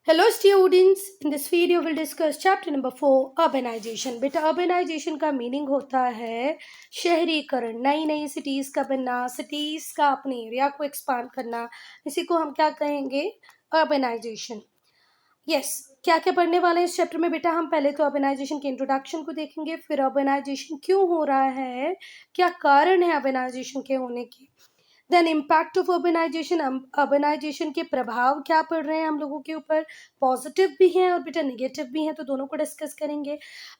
Hello students, in this video we'll discuss chapter number 4 urbanization. बेटा urbanization का meaning होता है शहरीकरण, नई नई सिटीज़ का बनना, सिटीज़ का अपने एरिया को एक्सपांड करना, इसी को हम क्या कहेंगे urbanization. यस क्या क्या पढ़ने वाले हैं इस चैप्टर में बेटा? हम पहले तो अर्बनाइजेशन के इंट्रोडक्शन को देखेंगे, फिर अर्बनाइजेशन क्यों हो रहा है, क्या कारण है अर्बनाइजेशन के होने के, then impact of urbanization, urbanization के प्रभाव क्या पड़ रहे हैं हम लोगों के ऊपर, पॉजिटिव भी हैं और बेटा नेगेटिव भी हैं, तो दोनों को डिस्कस करेंगे।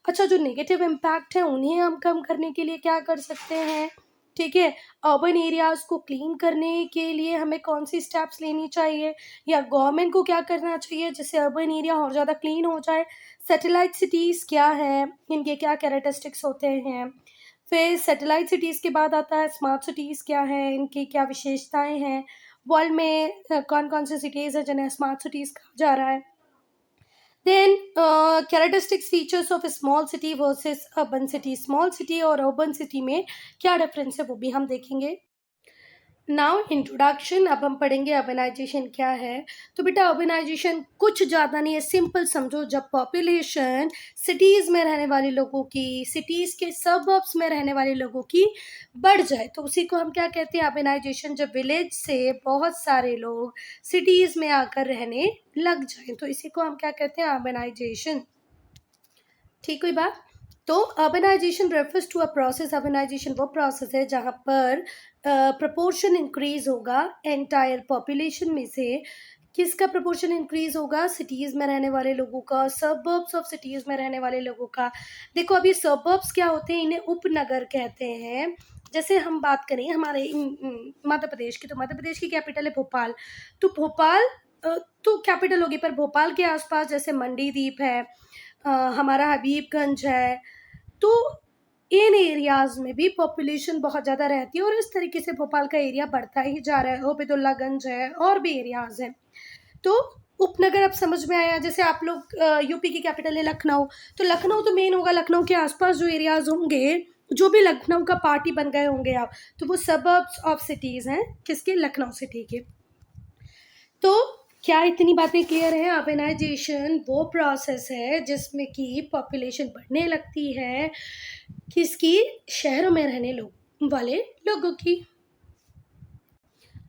अच्छा, जो नेगेटिव इम्पैक्ट है उन्हें हम कम करने के लिए क्या कर सकते हैं, ठीक है। अर्बन एरियाज को क्लीन करने के लिए हमें कौन सी स्टेप्स लेनी चाहिए, या गवर्नमेंट को क्या करना चाहिए जिससे अर्बन एरिया और ज़्यादा क्लीन हो जाए। सैटेलाइट सिटीज़ क्या है, इनके क्या कैरेक्टरिस्टिक्स होते हैं। फिर सैटेलाइट सिटीज़ के बाद आता है स्मार्ट सिटीज़ क्या है, इनकी क्या विशेषताएं हैं, वर्ल्ड में कौन कौन सी सिटीज़ है जिन्हें स्मार्ट सिटीज़ कहा जा रहा है। Then characteristics features of small city versus urban city, small city और अर्बन सिटी में क्या डिफरेंस है वो भी हम देखेंगे। नाउ इंट्रोडक्शन, अब हम पढ़ेंगे अर्बनाइजेशन क्या है। तो बेटा अर्बनाइजेशन कुछ ज़्यादा नहीं है, सिंपल समझो, जब पॉपुलेशन सिटीज़ में रहने वाले लोगों की, सिटीज़ के सबअर्ब्स में रहने वाले लोगों की बढ़ जाए तो उसी को हम क्या कहते हैं अर्बनाइजेशन। जब विलेज से बहुत सारे लोग सिटीज़ में आकर रहने लग जाएं तो इसी को हम क्या कहते हैं अर्बनाइजेशन। ठीक हुई बात। तो urbanization refers to a process, urbanization वो प्रोसेस है जहाँ पर प्रपोर्शन इंक्रीज होगा एंटायर पॉपुलेशन में से। किसका प्रपोर्शन इंक्रीज होगा? सिटीज़ में रहने वाले लोगों का, सबर्ब्स ऑफ सिटीज़ में रहने वाले लोगों का। देखो अभी सबर्ब्स क्या होते हैं, इन्हें उपनगर कहते हैं। जैसे हम बात करें हमारे मध्य प्रदेश की, तो मध्य प्रदेश की कैपिटल है भोपाल, तो भोपाल तो कैपिटल होगी, पर भोपाल के आसपास जैसे मंडी द्वीप है, हमारा हबीबगंज है, तो इन एरियाज़ में भी पॉपुलेशन बहुत ज़्यादा रहती है और इस तरीके से भोपाल का एरिया बढ़ता ही जा रहा है। ओबेदुल्लागंज है और भी एरियाज़ हैं। तो उपनगर अब समझ में आया। जैसे आप लोग यूपी की कैपिटल है लखनऊ, तो लखनऊ तो मेन होगा, लखनऊ के आसपास जो एरियाज़ होंगे, जो भी लखनऊ का पार्टी बन गए होंगे आप, तो वो सबर्ब्स ऑफ सिटीज़ हैं किसके? लखनऊ सिटी के। तो क्या इतनी बातें क्लियर हैं? अर्बनाइजेशन वो प्रोसेस है जिसमें कि पॉपुलेशन बढ़ने लगती है किसकी? शहरों में रहने वाले लोगों की।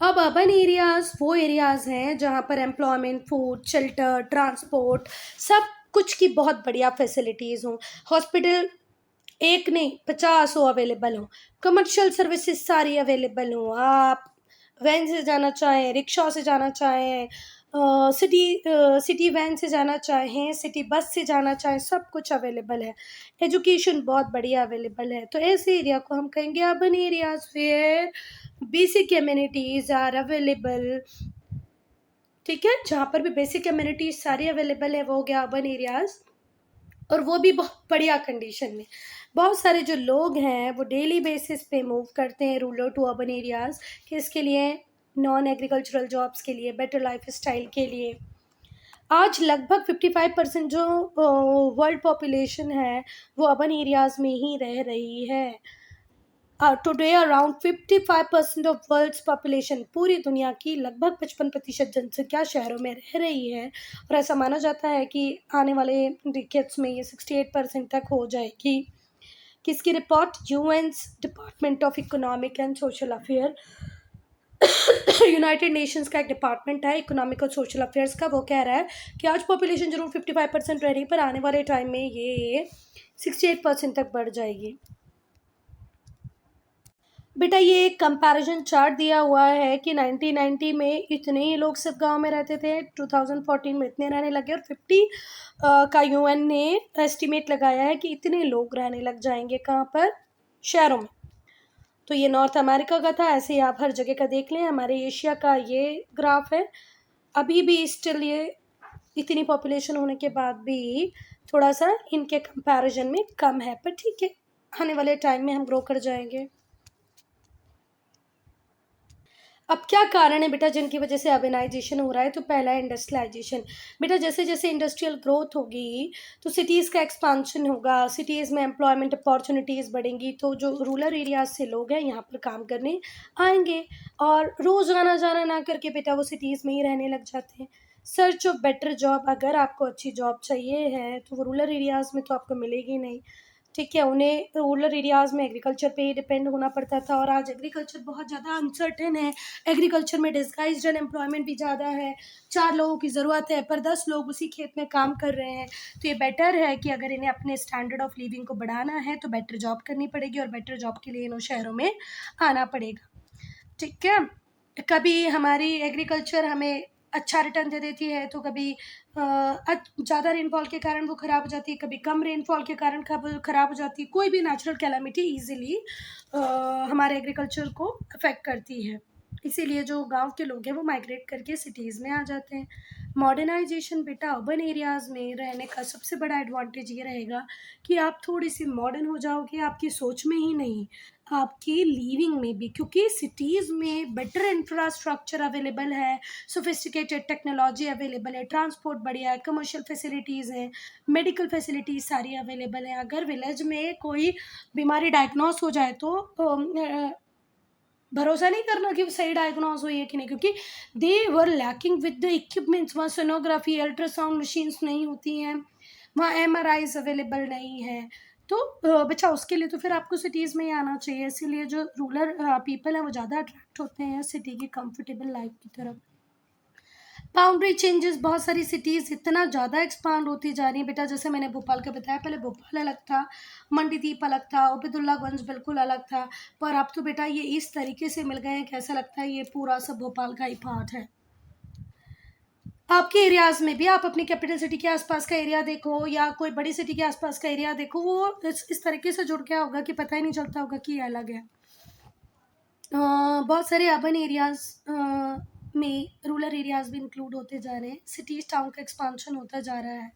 अब अर्बन एरियाज वो एरियाज हैं जहाँ पर एम्प्लॉयमेंट, फूड, शेल्टर, ट्रांसपोर्ट, सब कुछ की बहुत बढ़िया फैसिलिटीज़ हों, हॉस्पिटल एक नहीं 50 हो अवेलेबल हो, कमर्शियल सर्विसेज सारी अवेलेबल हो, आप वैन से जाना चाहें, रिक्शा से जाना चाहें, सिटी वैन से जाना चाहें, सिटी बस से जाना चाहें, सब कुछ अवेलेबल है। एजुकेशन बहुत बढ़िया अवेलेबल है। तो ऐसे एरिया को हम कहेंगे urban areas where basic amenities are available. ठीक है, जहाँ पर भी बेसिक एम्यूनिटीज सारी अवेलेबल है वो हो गया अर्बन एरियाज, और वो भी बहुत बढ़िया कंडीशन में। बहुत सारे जो लोग हैं वो डेली बेसिस पे मूव करते हैं रूरल टू अर्बन एरियाज, किसके लिए? नॉन एग्रीकल्चरल जॉब्स के लिए, बेटर लाइफ स्टाइल के लिए। आज लगभग 55% जो वर्ल्ड पॉपुलेशन है वो अर्बन एरियाज में ही रह रही है। Today around 55% of world's population, पूरी दुनिया की लगभग 55% जनसंख्या शहरों में रह रही है, और ऐसा माना जाता है कि आने वाले डिकेड्स में ये 68% तक हो जाएगी। किसकी report? UN's department of economic and social affair, United Nations का एक डिपार्टमेंट है इकोनॉमिक और सोशल अफेयर्स का, वो कह रहा है कि आज पॉपुलेशन जरूर 55% रह रही है पर आने वाले टाइम में ये 68% तक बढ़ जाएगी। बेटा ये एक कंपैरिजन चार्ट दिया हुआ है कि 1990 में इतने ही लोग सिर्फ गांव में रहते थे, 2014 में इतने रहने लगे, और 50 का यूएन ने एस्टिमेट लगाया है कि इतने लोग रहने लग जाएंगे कहाँ पर? शहरों में। तो ये नॉर्थ अमेरिका का था, ऐसे ही आप हर जगह का देख लें। हमारे एशिया का ये ग्राफ है। अभी भी स्टिल ये इतनी पॉपुलेशन होने के बाद भी थोड़ा सा इनके कंपैरिजन में कम है, पर ठीक है, आने वाले टाइम में हम ग्रो कर जाएंगे। अब क्या कारण है बेटा जिनकी वजह से अर्बनाइजेशन हो रहा है? तो पहला है इंडस्ट्रियलाइजेशन। बेटा जैसे जैसे इंडस्ट्रियल ग्रोथ होगी तो सिटीज़ का एक्सपांशन होगा, सिटीज़ में एम्प्लॉयमेंट अपॉर्चुनिटीज़ बढ़ेंगी, तो जो रूरल एरियाज से लोग हैं यहाँ पर काम करने आएंगे, और रोज़ आना जाना ना करके बेटा वो सिटीज़ में ही रहने लग जाते हैं। सर्च ऑफ बेटर जॉब, अगर आपको अच्छी जॉब चाहिए है तो वो रूरल एरियाज़ में तो आपको मिलेगी नहीं, ठीक है। उन्हें रूरल एरियाज़ में एग्रीकल्चर पे ही डिपेंड होना पड़ता था, और आज एग्रीकल्चर बहुत ज़्यादा अनसर्टेन है। एग्रीकल्चर में डिस्गाइज्ड अनएम्प्लॉयमेंट भी ज़्यादा है। 4 लोगों की ज़रूरत है पर 10 लोग उसी खेत में काम कर रहे हैं। तो ये बेटर है कि अगर इन्हें अपने स्टैंडर्ड ऑफ लिविंग को बढ़ाना है तो बेटर जॉब करनी पड़ेगी, और बेटर जॉब के लिए इन्हें शहरों में आना पड़ेगा, ठीक है। कभी हमारी एग्रीकल्चर हमें अच्छा रिटर्न दे देती है तो कभी ज़्यादा रेनफॉल के कारण वो ख़राब हो जाती है, कभी कम रेनफॉल के कारण ख़राब हो जाती है। कोई भी नेचुरल कैलामिटी ईजिली हमारे एग्रीकल्चर को अफेक्ट करती है। इसीलिए जो गांव के लोग हैं वो माइग्रेट करके सिटीज़ में आ जाते हैं। मॉडर्नाइजेशन बेटा अर्बन एरियाज़ में रहने का सबसे बड़ा एडवांटेज ये रहेगा कि आप थोड़ी सी मॉडर्न हो जाओगे, आपकी सोच में ही नहीं, आपकी लिविंग में भी, क्योंकि सिटीज़ में बेटर इंफ्रास्ट्रक्चर अवेलेबल है, सोफिस्टिकेटेड टेक्नोलॉजी अवेलेबल है, ट्रांसपोर्ट बढ़िया है, कमर्शियल फैसिलिटीज़ हैं, मेडिकल फैसिलिटीज़ सारी अवेलेबल हैं। अगर विलेज में कोई बीमारी डायग्नोस हो जाए तो भरोसा नहीं करना कि वो सही डायग्नोस हुई है कि नहीं, क्योंकि दे वर लैकिंग विद द इक्विपमेंट्स। वहाँ सोनोग्राफी, अल्ट्रासाउंड मशीन्स नहीं होती हैं, वहाँ एमआरआईज अवेलेबल नहीं है। तो बच्चा उसके लिए तो फिर आपको सिटीज़ में ही आना चाहिए। इसीलिए जो रूरल पीपल हैं वो ज़्यादा अट्रैक्ट होते हैं सिटी की कंफर्टेबल लाइफ की तरफ। बाउंड्री चेंजेस, बहुत सारी सिटीज़ इतना ज़्यादा एक्सपांड होती जा रही हैं बेटा। जैसे मैंने भोपाल का बताया, पहले भोपाल अलग था, मंडीदीप अलग था, उबैदुल्लागंज बिल्कुल अलग था, पर अब तो बेटा ये इस तरीके से मिल गए हैं कि ऐसा लगता है ये पूरा सब भोपाल का ही पार्ट है। आपके एरियाज़ में भी आप अपनी कैपिटल सिटी के आसपास का एरिया देखो या कोई बड़ी सिटी के आसपास का एरिया देखो, वो इस तरीके से जुड़ गया होगा कि पता ही नहीं चलता होगा कि ये अलग है। बहुत सारे अर्बन एरियाज़ में रूरल एरियाज़ भी इंक्लूड होते जा रहे हैं। सिटीज़ टाउन का एक्सपांशन होता जा रहा है,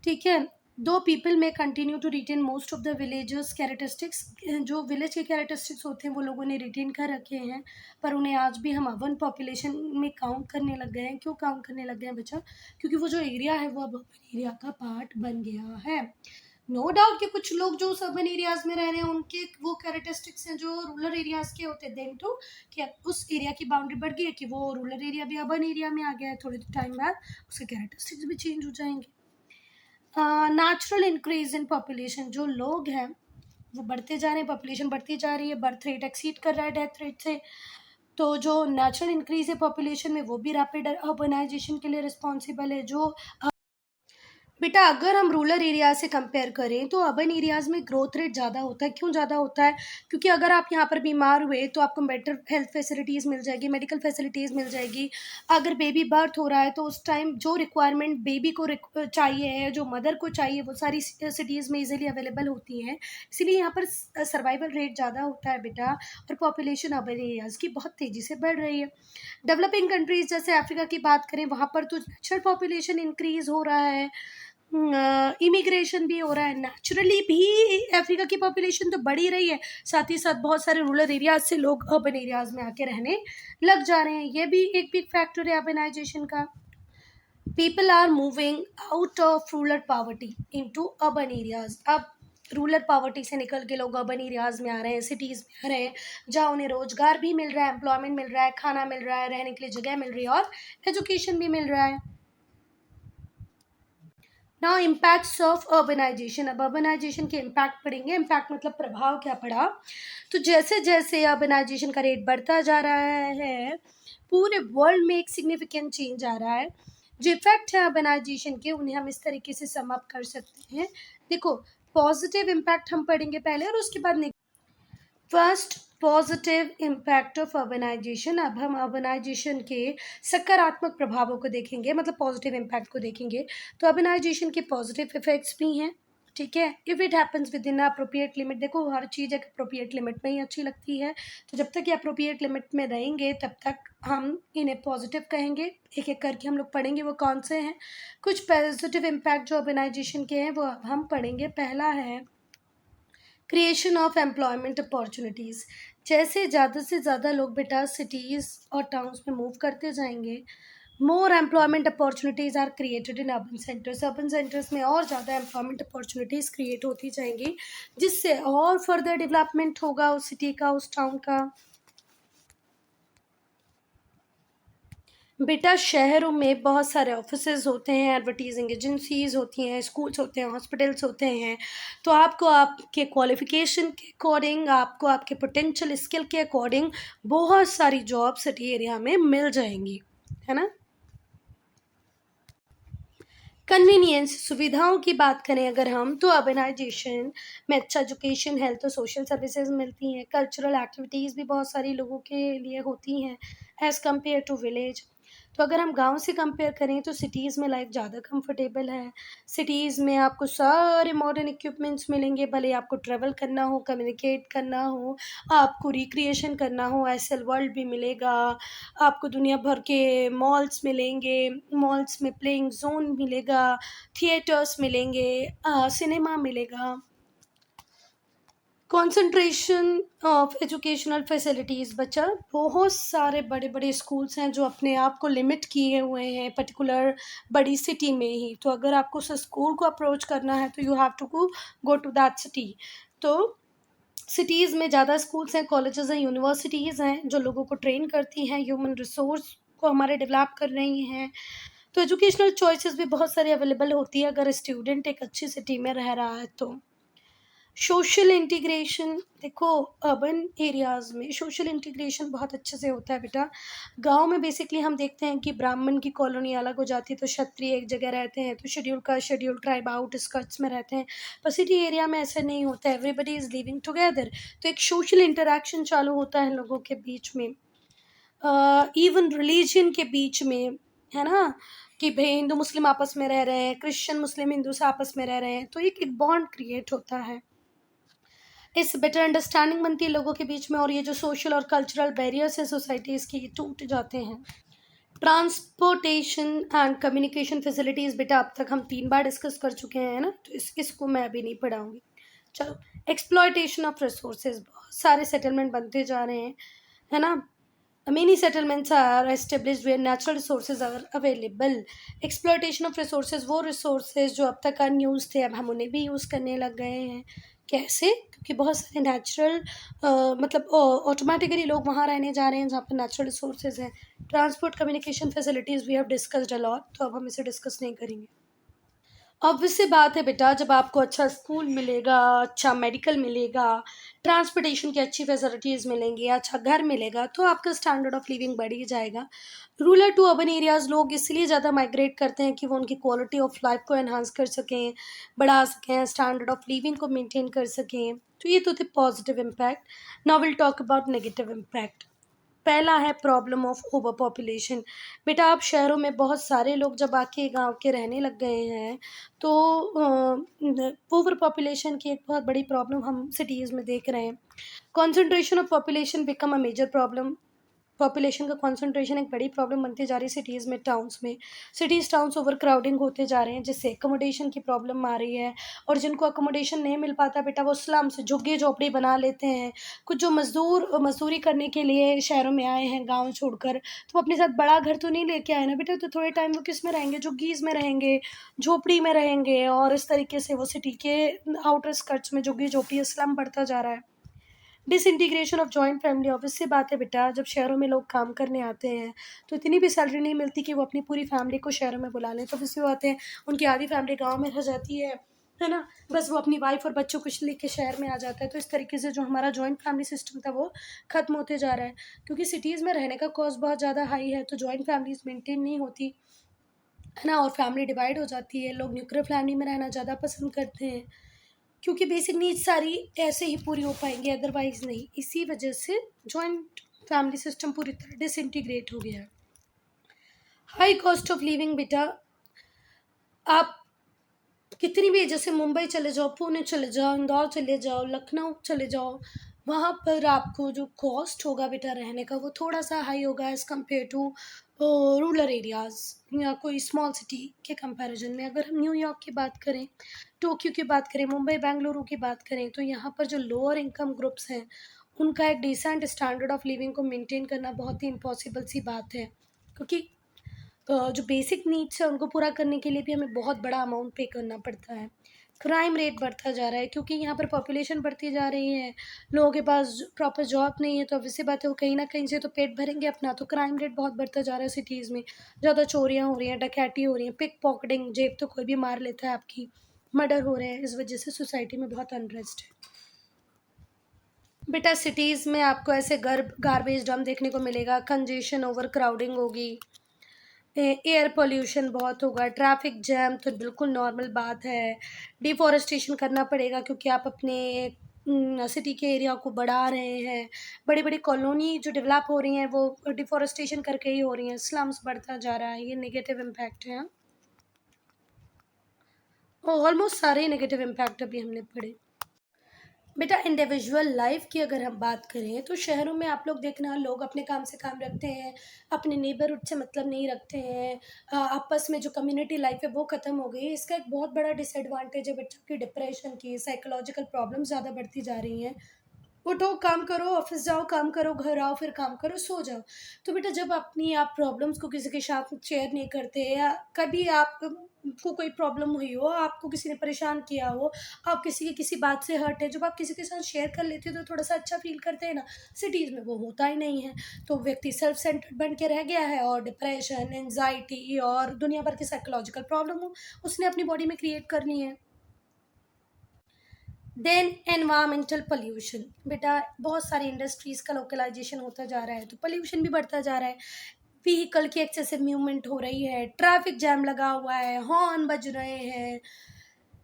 ठीक है। Though people may continue to retain most of the villagers characteristics, जो विलेज के कैरेक्टरिस्टिक्स होते हैं वो लोगों ने रिटेन कर रखे हैं, पर उन्हें आज भी हम अर्बन पॉपुलेशन में काउंट करने लग गए हैं। क्यों काउंट करने लग गए हैं बच्चा? क्योंकि वो जो एरिया है वो अब अर्बन एरिया का पार्ट बन गया है। नो डाउट कि कुछ लोग जो अर्बन एरियाज में रह रहे हैं उनके वो कैरेक्टरिस्टिक्स हैं जो रूरल एरियाज के होते हैं, देन टू कि अब उस एरिया की बाउंड्री बढ़ गई है कि वो रूरल एरिया भी अर्बन एरिया में आ गया है, थोड़े टाइम बाद उसके कैरेक्टरिस्टिक्स भी चेंज हो जाएंगे। नेचुरल इंक्रीज इन पॉपुलेशन, जो लोग हैं वो बढ़ते जा रहे हैं, पॉपुलेशन बढ़ती जा रही है, बर्थ रेट एक्सीड कर रहा है डेथ रेट से। तो जो नेचुरल इंक्रीज है पॉपुलेशन में वो भी रैपिड अर्बनाइजेशन के लिए रिस्पॉन्सिबल है। जो बेटा अगर हम रूरल एरिया से कंपेयर करें तो अर्बन एरियाज़ में ग्रोथ रेट ज़्यादा होता है। क्यों ज़्यादा होता है? क्योंकि अगर आप यहाँ पर बीमार हुए तो आपको बेटर हेल्थ फैसिलिटीज़ मिल जाएगी, मेडिकल फैसिलिटीज़ मिल जाएगी। अगर बेबी बर्थ हो रहा है तो उस टाइम जो रिक्वायरमेंट बेबी को चाहिए है, जो मदर को चाहिए, वो सारी सिटीज़ में ईजिली अवेलेबल होती हैं। इसीलिए यहाँ पर सर्वाइवल रेट ज़्यादा होता है बेटा, और पॉपुलेशन अर्बन एरियाज़ की बहुत तेज़ी से बढ़ रही है। डेवलपिंग कंट्रीज़ जैसे अफ्रीका की बात करें, वहाँ पर तो नेचुरल पॉपुलेशन इंक्रीज़ हो रहा है, इमिग्रेशन भी हो रहा है, नेचुरली भी अफ्रीका की पॉपुलेशन तो बढ़ ही रही है, साथ ही साथ बहुत सारे रूरल एरियाज से लोग अर्बन एरियाज में आके रहने लग जा रहे हैं। ये भी एक बिग फैक्टर है अर्बनाइजेशन का। People are moving out of rural poverty into urban areas. अब रूरल पॉवर्टी से निकल के लोग अर्बन एरियाज में आ रहे हैं, सिटीज़ में आ रहे हैं, जहाँ उन्हें रोजगार भी मिल रहा है, एम्प्लॉयमेंट मिल रहा है, खाना मिल रहा है, रहने के लिए जगह मिल रही है, और एजुकेशन भी मिल रहा है। नाउ इम्पैक्ट्स ऑफ अर्बनाइजेशन, अब अर्बनाइजेशन के इम्पैक्ट पड़ेंगे। इम्पैक्ट मतलब प्रभाव क्या पड़ा? तो जैसे जैसे अर्बनाइजेशन का रेट बढ़ता जा रहा है पूरे वर्ल्ड में एक सिग्निफिकेंट चेंज आ रहा है। जो इफेक्ट है अर्बनाइजेशन के उन्हें हम इस तरीके से सम अप कर सकते हैं। देखो, पॉजिटिव इम्पैक्ट हम पढ़ेंगे पहले और उसके बाद first positive impact of urbanization. अब हम अर्बनाइजेशन के सकारात्मक प्रभावों को देखेंगे, मतलब पॉजिटिव इम्पैक्ट को देखेंगे। तो अर्बनाइजेशन के पॉजिटिव इफेक्ट्स भी हैं, ठीक है। If it happens with in appropriate limit, देखो हर चीज़ एक अप्रोप्रिएट लिमिट में ही अच्छी लगती है, तो जब तक ये अप्रोप्रिएट लिमिट में रहेंगे तब तक हम इन्हें पॉजिटिव कहेंगे। एक एक करके हम लोग पढ़ेंगे वो कौन से हैं। कुछ पॉजिटिव इम्पैक्ट जो अर्बनाइजेशन के हैं वो हम पढ़ेंगे। पहला है क्रिएशन ऑफ एम्प्लॉयमेंट अपॉर्चुनिटीज़। जैसे ज़्यादा से ज़्यादा लोग बेटा सिटीज़ और टाउन्स में मूव करते जाएंगे, more employment opportunities are created in urban centres. Urban centres में और ज़्यादा एम्प्लॉयमेंट अपॉर्चुनिटीज़ क्रिएट होती जाएंगी, जिससे और फर्दर डेवलपमेंट होगा उस सिटी का, उस टाउन का। बेटा शहरों में बहुत सारे ऑफिसेज होते हैं, एडवर्टाइजिंग एजेंसीज होती हैं, स्कूल्स होते हैं, हॉस्पिटल्स होते हैं। तो आपको आपके क्वालिफिकेशन के अकॉर्डिंग, आपको आपके पोटेंशियल स्किल के अकॉर्डिंग बहुत सारी जॉब सिटी एरिया में मिल जाएंगी, है ना। कन्वीनियंस, सुविधाओं की बात करें अगर हम, तो अर्बनाइजेशन में अच्छा एजुकेशन, हेल्थ और सोशल सर्विसेज मिलती हैं। कल्चरल एक्टिविटीज़ भी बहुत सारी लोगों के लिए होती हैं एज़ कम्पेयर टू विलेज। तो अगर हम गांव से कंपेयर करें तो सिटीज़ में लाइफ ज़्यादा कंफर्टेबल है। सिटीज़ में आपको सारे मॉडर्न इक्विपमेंट्स मिलेंगे, भले आपको ट्रैवल करना हो, कम्युनिकेट करना हो, आपको रिक्रिएशन करना हो, एसएल वर्ल्ड भी मिलेगा। आपको दुनिया भर के मॉल्स मिलेंगे, मॉल्स में प्लेइंग जोन मिलेगा, थिएटर्स मिलेंगे, सिनेमा मिलेगा। कंसंट्रेशन ऑफ एजुकेशनल फैसिलिटीज़, बच्चा बहुत सारे बड़े बड़े स्कूल्स हैं जो अपने आप को लिमिट किए हुए हैं पर्टिकुलर बड़ी सिटी में ही। तो अगर आपको उस स्कूल को अप्रोच करना है तो you have to go to that city. तो सिटीज़ में ज़्यादा स्कूल्स हैं, कॉलेजेस हैं, यूनिवर्सिटीज़ हैं जो लोगों को ट्रेन करती हैं, ह्यूमन रिसोर्स को हमारे डेवलप कर रही हैं। तो एजुकेशनल चॉइसेस भी बहुत सारी अवेलेबल होती है अगर स्टूडेंट एक अच्छी सिटी में रह रहा है तो। सोशल इंटीग्रेशन, देखो अर्बन एरियाज़ में सोशल इंटीग्रेशन बहुत अच्छे से होता है बेटा। गांव में बेसिकली हम देखते हैं कि ब्राह्मण की कॉलोनी अलग हो जाती है तो क्षत्रिय एक जगह रहते हैं, तो शेड्यूल का शेड्यूल ट्राइब आउटस्कर्ट्स में रहते हैं। पर सिटी एरिया में ऐसा नहीं होता है, एवरीबडी इज़ लिविंग टुगेदर। तो एक सोशल इंटरेक्शन चालू होता है लोगों के बीच में, इवन रिलीजन के बीच में, है ना, कि भाई हिंदू मुस्लिम आपस में रह रहे हैं, क्रिश्चियन मुस्लिम हिंदू से आपस में रह रहे हैं, तो एक बॉन्ड क्रिएट होता है। इस बेटर अंडरस्टैंडिंग बनती है लोगों के बीच में, और ये जो सोशल और कल्चरल बैरियर्स है सोसाइटीज़ की, ये टूट जाते हैं। ट्रांसपोर्टेशन एंड कम्युनिकेशन फैसिलिटीज़, बेटा अब तक हम 3 बार डिस्कस कर चुके हैं, ना, तो इसको मैं अभी नहीं पढ़ाऊंगी। चलो, एक्सप्लॉयटेशन ऑफ रिसोर्सेज, बहुत सारे सेटलमेंट बनते जा रहे हैं, है ना। Many settlements are established where natural resources are available. Exploitation of resources, वो resources जो अब तक unused थे अब हम उन्हें भी यूज़ करने लग गए हैं। कैसे? क्योंकि बहुत सारे नेचुरल मतलब ऑटोमेटिकली लोग वहाँ रहने जा रहे हैं जहाँ पर नेचुरल रिसोर्सेज हैं। Transport communication facilities we have discussed a lot, तो अब हम इसे डिस्कस नहीं करेंगे। ऑब्वियस सी बात है बेटा, जब आपको अच्छा स्कूल मिलेगा, अच्छा मेडिकल मिलेगा, ट्रांसपोर्टेशन की अच्छी फैसिलिटीज़ मिलेंगी, अच्छा घर मिलेगा, तो आपका स्टैंडर्ड ऑफ लिविंग बढ़ ही जाएगा। रूरल टू अर्बन एरियाज़ लोग इसलिए ज़्यादा माइग्रेट करते हैं कि वो उनकी क्वालिटी ऑफ लाइफ को एनहांस कर सकें, बढ़ा सकें, स्टैंडर्ड ऑफ लिविंग को मेंटेन कर सकें। तो ये तो थे positive impact. Now will talk about negative impact. पहला है प्रॉब्लम ऑफ ओवर पॉपुलेशन। बेटा आप शहरों में बहुत सारे लोग जब आके गांव के रहने लग गए हैं तो ओवर पॉपुलेशन की एक बहुत बड़ी प्रॉब्लम हम सिटीज़ में देख रहे हैं। Concentration of population become a major problem. Population का कॉन्सेंट्रेशन एक बड़ी प्रॉब्लम बनती जा रही है सिटीज़ में, टाउन्स में। सिटीज़ टाउन्स ओवर क्राउडिंग होते जा रहे हैं जिससे अकोमोडेशन की प्रॉब्लम आ रही है, और जिनको अकोमोडेशन नहीं मिल पाता बेटा वो स्लम्स, झुग्गी झोपड़ी बना लेते हैं। कुछ जो मजदूरी करने के लिए शहरों में आए हैं गाँव छोड़कर, तो वो अपने साथ बड़ा घर तो नहीं लेके आए ना बेटा, तो थोड़े टाइम वो किस में रहेंगे, झुग्गीज़ में रहेंगे, झोपड़ी में रहेंगे, और इस तरीके से वो सिटी के आउटर स्कर्ट्स में झुग्गी झोपड़ी स्लम बढ़ता जा रहा है। Disintegration of joint family, obvious सी बात है बेटा, जब शहरों में लोग काम करने आते हैं तो इतनी भी सैलरी नहीं मिलती कि वो अपनी पूरी फैमिली को शहरों में बुला लें, तो फिर वो आते हैं, उनकी आधी फैमिली गाँव में रह जाती है ना, बस वो अपनी वाइफ और बच्चों को लेके शहर में आ जाता है। तो इस तरीके से जो हमारा जॉइंट फैमिली सिस्टम था वो ख़त्म होते जा रहा है, क्योंकि सिटीज़ में रहने का कॉस्ट बहुत ज़्यादा हाई है, तो जॉइंट फैमिलीज मेंटेन नहीं होती, है ना, और फैमिली डिवाइड हो जाती है। लोग न्यूक्लियर फैमिली में रहना ज़्यादा पसंद करते हैं, क्योंकि बेसिक नीड्स सारी ऐसे ही पूरी हो पाएंगी, अदरवाइज नहीं। इसी वजह से जॉइंट फैमिली सिस्टम पूरी तरह डिसइंटीग्रेट हो गया है। हाई कॉस्ट ऑफ लिविंग, बेटा आप कितनी भी, जैसे मुंबई चले जाओ, पुणे चले जाओ, इंदौर चले जाओ, लखनऊ चले जाओ, वहाँ पर आपको जो कॉस्ट होगा बेटा रहने का वो थोड़ा सा हाई होगा as compare to rural areas या कोई स्मॉल सिटी के कंपैरिजन में। अगर हम न्यूयॉर्क की बात करें, टोक्यो की बात करें, मुंबई बेंगलुरु की बात करें, तो यहाँ पर जो लोअर इनकम ग्रुप्स हैं उनका एक डिसेंट स्टैंडर्ड ऑफ लिविंग को मेंटेन करना बहुत ही इम्पॉसिबल सी बात है, क्योंकि जो बेसिक नीड्स है उनको पूरा करने के लिए भी हमें बहुत बड़ा अमाउंट पे करना पड़ता है। क्राइम रेट बढ़ता जा रहा है क्योंकि यहाँ पर पॉपुलेशन बढ़ती जा रही है, लोगों के पास प्रॉपर जॉब नहीं है, तो obvious सी बात है वो कहीं न कहीं से तो पेट भरेंगे अपना, तो क्राइम रेट बहुत बढ़ता जा रहा है सिटीज़ में। ज़्यादा चोरियाँ हो रही हैं, डकैती हो रही है, पिक पॉकेटिंग, जेब तो कोई भी मार लेता है आपकी, मर्डर हो रहे हैं, इस वजह से सोसाइटी में बहुत अनरेस्ट है। बेटा सिटीज़ में आपको ऐसे गार्बेज डंप देखने को मिलेगा, कंजेशन, ओवर क्राउडिंग होगी, एयर पोल्यूशन बहुत होगा, ट्रैफिक जैम तो बिल्कुल नॉर्मल बात है। डिफ़ॉरेस्टेशन करना पड़ेगा क्योंकि आप अपने सिटी के एरिया को बढ़ा रहे हैं। बड़ी-बड़ी कॉलोनी जो डेवलप हो रही हैं वो डिफ़ॉरेस्टेशन करके ही हो रही हैं, स्लम्स बढ़ता जा रहा है, ये नेगेटिव इम्पैक्ट है। ऑलमोस्ट सारे नेगेटिव इम्पैक्ट अभी हमने पढ़े। बेटा इंडिविजुअल लाइफ की अगर हम बात करें तो शहरों में आप लोग देखना, लोग अपने काम से काम रखते हैं, अपने नेबरहुड से मतलब नहीं रखते हैं, आपस में जो कम्युनिटी लाइफ है वो ख़त्म हो गई है। इसका एक बहुत बड़ा डिसएडवांटेज है बच्चों की, डिप्रेशन की, साइकोलॉजिकल प्रॉब्लम ज़्यादा बढ़ती जा रही हैं। उठो, काम करो, ऑफ़िस जाओ, काम करो, घर आओ, फिर काम करो, सो जाओ। तो बेटा जब अपनी आप प्रॉब्लम्स को किसी के साथ शेयर नहीं करते, या कभी आप को कोई प्रॉब्लम हुई हो, आपको किसी ने परेशान किया हो, आप किसी की किसी बात से हर्ट है, जब आप किसी के साथ शेयर कर लेते हो तो थोड़ा-सा अच्छा फ़ील करते हैं ना। सिटीज़ में वो होता ही नहीं है। तो व्यक्ति सेल्फ सेंटर्ड बन के रह गया है और डिप्रेशन, एंग्ज़ायटी और दुनिया भर की साइकोलॉजिकल प्रॉब्लम उसने अपनी बॉडी में क्रिएट करनी है। देन एनवायरमेंटल पोल्यूशन, बेटा बहुत सारी इंडस्ट्रीज़ का लोकलाइजेशन होता जा रहा है तो पोल्यूशन भी बढ़ता जा रहा है। व्हीकल की एक्सेसिव मूवमेंट हो रही है, ट्रैफिक जैम लगा हुआ है, हॉर्न बज रहे हैं,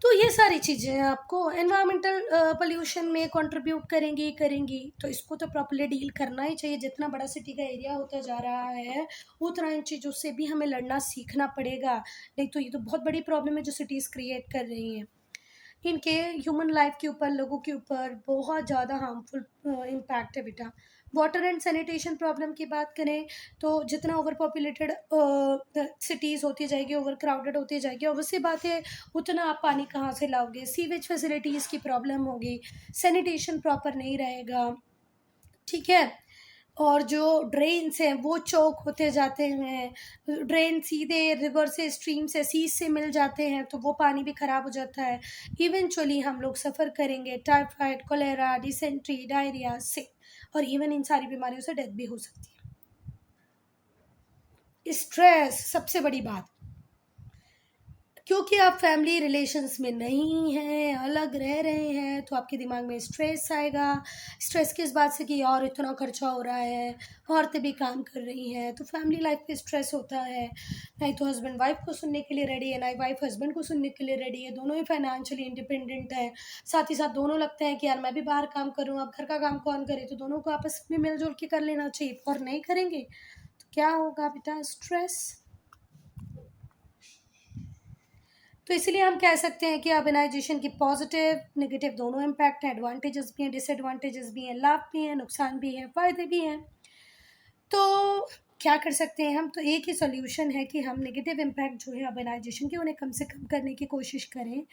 तो ये सारी चीज़ें आपको एनवायरमेंटल पोल्यूशन में कंट्रीब्यूट करेंगी ही करेंगी। तो इसको तो प्रॉपर्ली डील करना ही चाहिए। जितना बड़ा सिटी का एरिया होता जा रहा है उतना इन चीज़ों से भी हमें लड़ना सीखना पड़ेगा, नहीं तो ये तो बहुत बड़ी प्रॉब्लम है जो सिटीज़ क्रिएट कर रही हैं। इनके ह्यूमन लाइफ के ऊपर, लोगों के ऊपर बहुत ज़्यादा हार्मफुल इम्पैक्ट है बेटा। वाटर एंड सैनिटेशन प्रॉब्लम की बात करें तो जितना ओवर पॉपुलेटेड सिटीज़ होती जाएगी, ओवर क्राउडेड होती जाएगी, ऑब्वियस सी बात है उतना आप पानी कहाँ से लाओगे, सीवेज फैसिलिटीज़ की प्रॉब्लम होगी, सैनिटेशन प्रॉपर नहीं रहेगा, ठीक है? और जो ड्रेन्स हैं वो चौक होते जाते हैं, ड्रेन सीधे रिवर से, स्ट्रीम से, सीज से मिल जाते हैं तो वो पानी भी ख़राब हो जाता है। इवेंचुअली हम लोग सफ़र करेंगे टाइफाइड, कोलेरा, डिसेंट्री, डायरिया से, और इवन इन सारी बीमारियों से डेथ भी हो सकती है। स्ट्रेस सबसे बड़ी बात, क्योंकि आप फैमिली रिलेशंस में नहीं हैं, अलग रह रहे हैं, तो आपके दिमाग में स्ट्रेस आएगा। स्ट्रेस किस बात से कि यार इतना खर्चा हो रहा है, औरतें भी काम कर रही हैं, तो फैमिली लाइफ पे स्ट्रेस होता है। नहीं तो हस्बैंड वाइफ को सुनने के लिए रेडी है, ना ही वाइफ हस्बैंड को सुनने के लिए रेडी है, दोनों ही फाइनेंशियली इंडिपेंडेंट हैं। साथ ही साथ दोनों लगते हैं कि यार मैं भी बाहर काम करूँ, अब घर का काम कौन करे, तो दोनों को आपस में मिल-जुल के कर लेना चाहिए, और नहीं करेंगे तो क्या होगा बेटा, स्ट्रेस। तो इसलिए हम कह सकते हैं कि अर्बनाइजेशन की पॉजिटिव नेगेटिव दोनों इम्पैक्ट हैं, एडवांटेजेस भी हैं, डिसएडवांटेजेस भी हैं, लाभ भी हैं, नुकसान भी हैं, फ़ायदे भी हैं। तो क्या कर सकते हैं हम, तो एक ही सॉल्यूशन है कि हम नेगेटिव इम्पैक्ट जो है अर्बनाइजेशन के उन्हें कम से कम करने की कोशिश करें।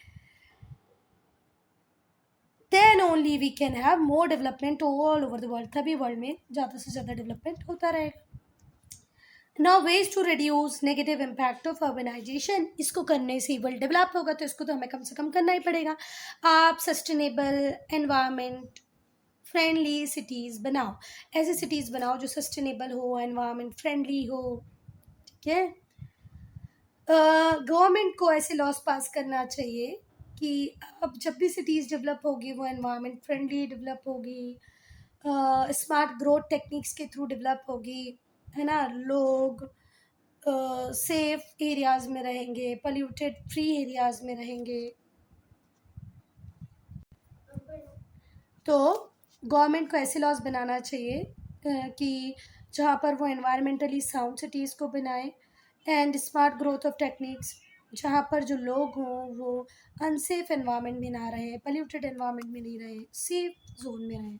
Then only we can have more development all over the world, तभी वर्ल्ड में ज़्यादा से ज़्यादा डेवलपमेंट होता रहेगा। Now ways to reduce negative impact of urbanization, इसको करने से वर्ल्ड डेवलप होगा तो इसको तो हमें कम से कम करना ही पड़ेगा। आप सस्टेनेबल, एनवायरनमेंट फ्रेंडली सिटीज़ बनाओ, ऐसी सिटीज़ बनाओ जो सस्टेनेबल हो, एनवायरनमेंट फ्रेंडली हो, ठीक है? गवर्नमेंट को ऐसे लॉज पास करना चाहिए कि अब जब भी सिटीज़ डेवलप होगी वो एनवायरनमेंट फ्रेंडली डेवलप होगी, स्मार्ट ग्रोथ टेक्निक्स के थ्रू डेवलप होगी, है ना? लोग सेफ एरियाज़ में रहेंगे, पोल्यूटेड फ्री एरियाज़ में रहेंगे। तो गवर्नमेंट को ऐसे लॉज बनाना चाहिए कि जहाँ पर वो एनवायरमेंटली साउंड सिटीज़ को बनाए, and smart growth of techniques, जहाँ पर जो लोग हों वो अनसेफ एनवायरनमेंट में ना रहें, पोल्यूटेड एनवायरनमेंट में नहीं रहें, सेफ जोन में रहें।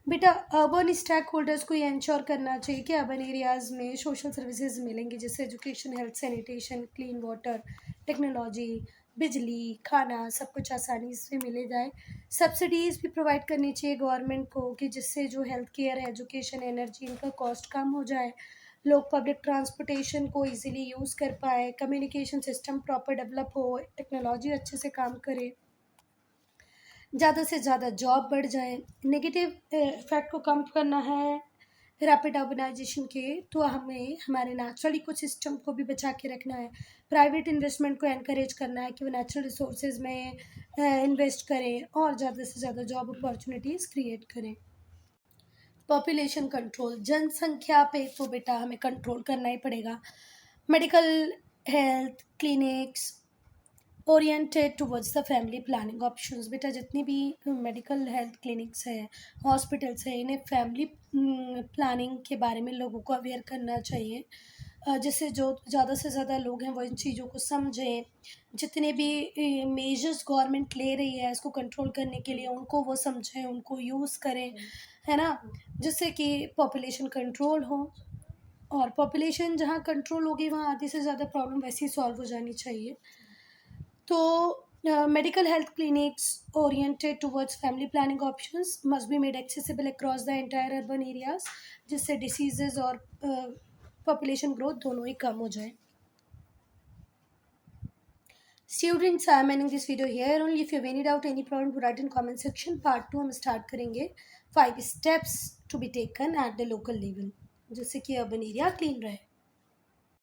बेटा अर्बन स्टेक होल्डर्स को ये इंश्योर करना चाहिए कि अर्बन एरियाज़ में सोशल सर्विसेज मिलेंगी, जैसे education, health, sanitation, clean water, technology, बिजली, खाना, सब कुछ आसानी से मिले जाए। सब्सिडीज़ भी प्रोवाइड करनी चाहिए गवर्नमेंट को कि जिससे जो हेल्थ केयर, एजुकेशन, एनर्जी, इनका कॉस्ट कम हो जाए। लोग पब्लिक ट्रांसपोर्टेशन को इजीली यूज़ कर पाएँ, कम्युनिकेशन सिस्टम प्रॉपर डेवलप हो, टेक्नोलॉजी अच्छे से काम करे, ज़्यादा से ज़्यादा जॉब बढ़ जाए। नेगेटिव इफ़ेक्ट को कम करना है रैपिड अर्बनाइजेशन के, तो हमें हमारे नेचुरल इकोसिस्टम को भी बचा के रखना है। प्राइवेट इन्वेस्टमेंट को एनकरेज करना है कि वो नेचुरल रिसोर्सेज में इन्वेस्ट करें और ज़्यादा से ज़्यादा जॉब अपॉर्चुनिटीज़ क्रिएट करें। पॉपुलेशन कंट्रोल, जनसंख्या पे तो बेटा हमें कंट्रोल करना ही पड़ेगा। Medical health clinics oriented towards the family planning options, बेटा जितनी भी मेडिकल हेल्थ क्लिनिक्स हैं, हॉस्पिटल्स हैं, इन्हें फैमिली प्लानिंग के बारे में लोगों को अवेयर करना चाहिए, जिससे जो ज़्यादा से ज़्यादा लोग हैं वो इन चीज़ों को समझें। जितने भी मेजर्स गवर्नमेंट ले रही है इसको कंट्रोल करने के लिए, उनको वो समझें, उनको यूज़ करें, है ना, जिससे कि पॉपुलेशन कंट्रोल हो। और पॉपुलेशन जहाँ कंट्रोल होगी वहाँ आधी से ज़्यादा प्रॉब्लम वैसे ही सॉल्व हो जानी चाहिए। तो medical health clinics oriented towards family planning options must be made accessible across the entire urban areas, जिससे diseases और population growth दोनों ही कम हो जाए। Students, I am ending this video here only. If you have any doubt, any problem, write in comment section. Part 2 हम start करेंगे 5 steps to be taken at the local level, जिससे कि urban area clean रहे।